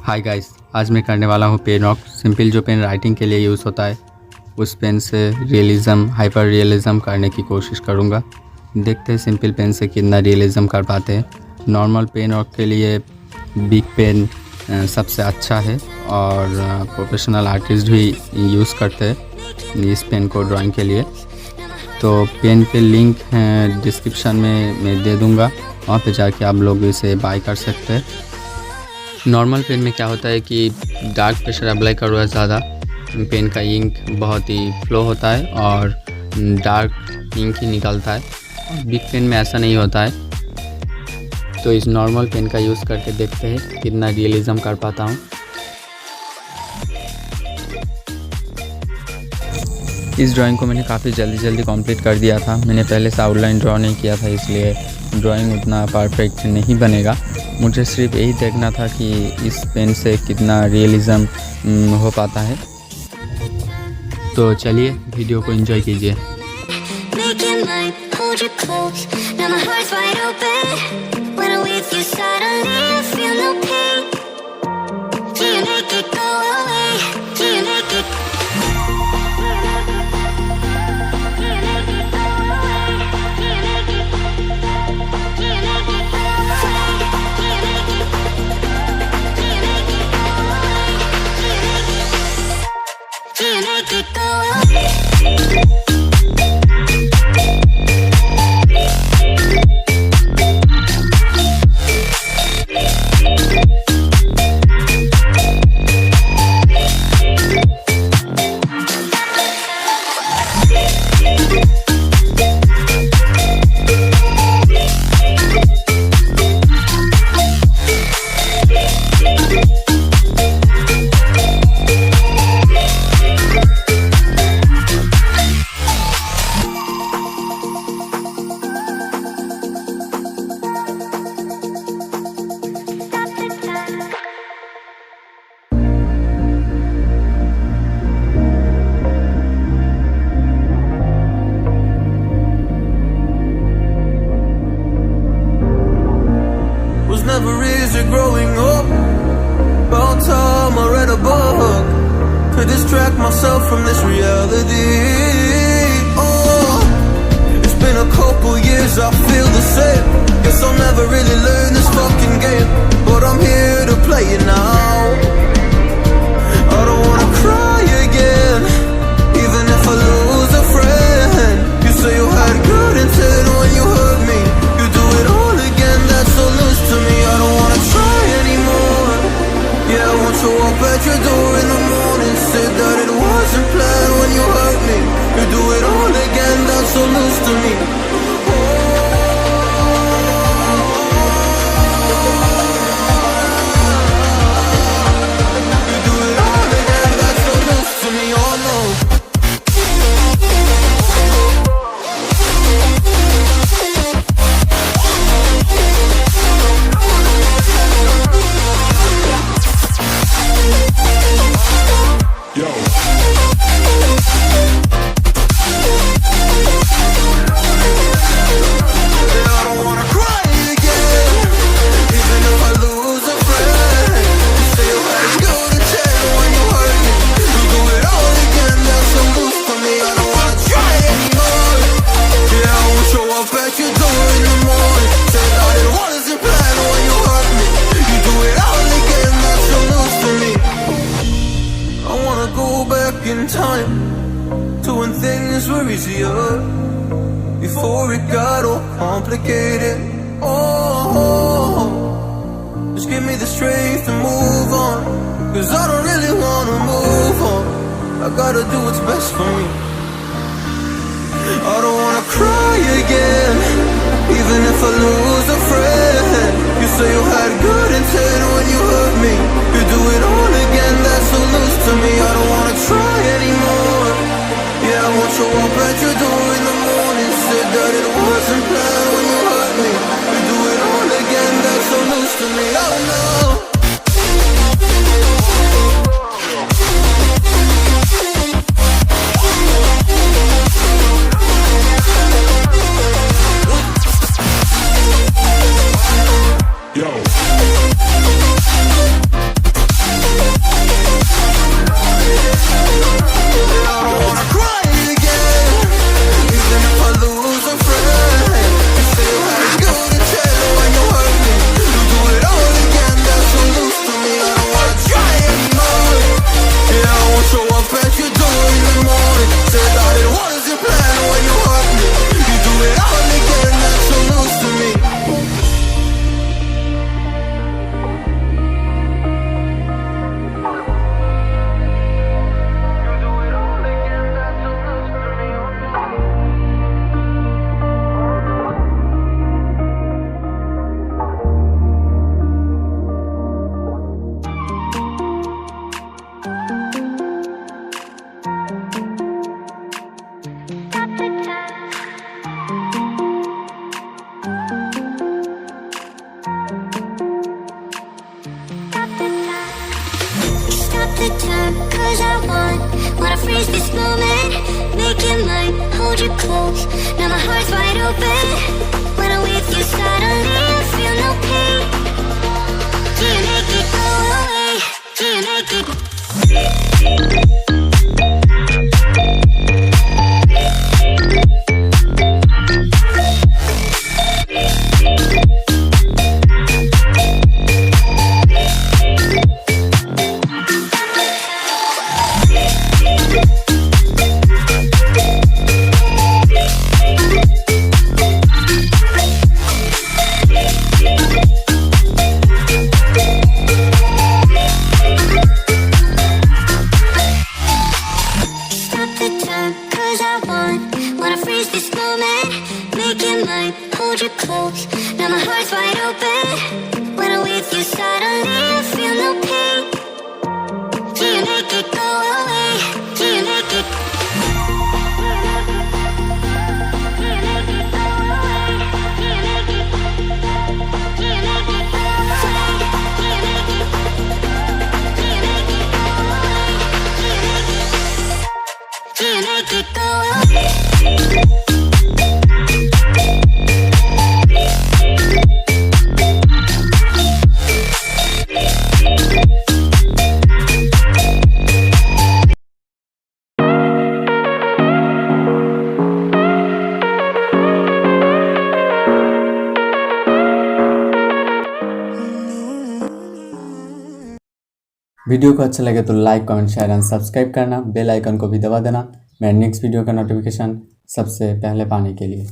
Hi guys, आज मैं करने वाला हूँ पेन रॉक। सिंपल जो पेन राइटिंग के लिए यूज़ होता है उस पेन से रियलिज़म, हाइपर रियलिज़म करने की कोशिश करूँगा। देखते हैं सिंपल पेन से कितना रियलिज़म कर पाते हैं। नॉर्मल पेन रॉक के लिए बिग पेन सबसे अच्छा है और प्रोफेशनल आर्टिस्ट भी यूज़ करते हैं इस पेन को ड्राइंग के लिए। तो पेन के लिंक डिस्क्रिप्शन में मैं दे दूँगा, वहाँ पे जाके आप लोग इसे बाय कर सकते हैं। नॉर्मल पेन में क्या होता है कि डार्क प्रेशर अप्लाई करो है ज़्यादा, पेन का इंक बहुत ही फ्लो होता है और डार्क इंक ही निकलता है। बिग पेन में ऐसा नहीं होता है। तो इस नॉर्मल पेन का यूज़ करके देखते हैं कितना रियलिज़म कर पाता हूँ। इस ड्राइंग को मैंने काफ़ी जल्दी कंप्लीट कर दिया था। मैंने पहले से आउटलाइन ड्रॉ नहीं किया था, इसलिए ड्राइंग उतना परफेक्ट नहीं बनेगा। मुझे सिर्फ यही देखना था कि इस पेन से कितना रियलिज़म हो पाता है। तो चलिए वीडियो को एंजॉय कीजिए। Never easy growing up. About time I read a book to distract myself from this reality. Oh, it's been a couple years, I feel the same. Guess I'll never really learn this fucking game, but I'm here to play it now. I don't wanna cry again, even if I lose a friend. You say you had good intent when you hurt me. You do it all again, that's so loose to me. I don't wanna try anymore. Yeah, I won't show up at your door in the morning. Said that it wasn't planned when you hurt me. You do it all again, that's so loose to me. You do it all again, that's so loose to me. Oh no. In time to when things were easier, before it got all complicated. Oh, just give me the strength to move on, cause I don't really wanna move on. I gotta do what's best for me. I don't wanna cry again, even if I lose a friend. You say you had good intent when you hurt me. You do it all again, that's so loose to me. I don't wanna try anymore. Yeah, I won't show up at your door in the morning. Said that it wasn't planned when you hurt me. You do it all again, that's so loose to me. Oh no. Yo. the time, cause I wanna freeze this moment. Make it mine, hold you close. Now my heart's wide open. When I'm with you, suddenly I feel no pain. Do you make it go away? Do you make it? Video को अच्छा लगे तो like comment share and subscribe करना, bell icon को भी दबा देना मेरे नेक्स्ट वीडियो का नोटिफिकेशन सबसे पहले पाने के लिए।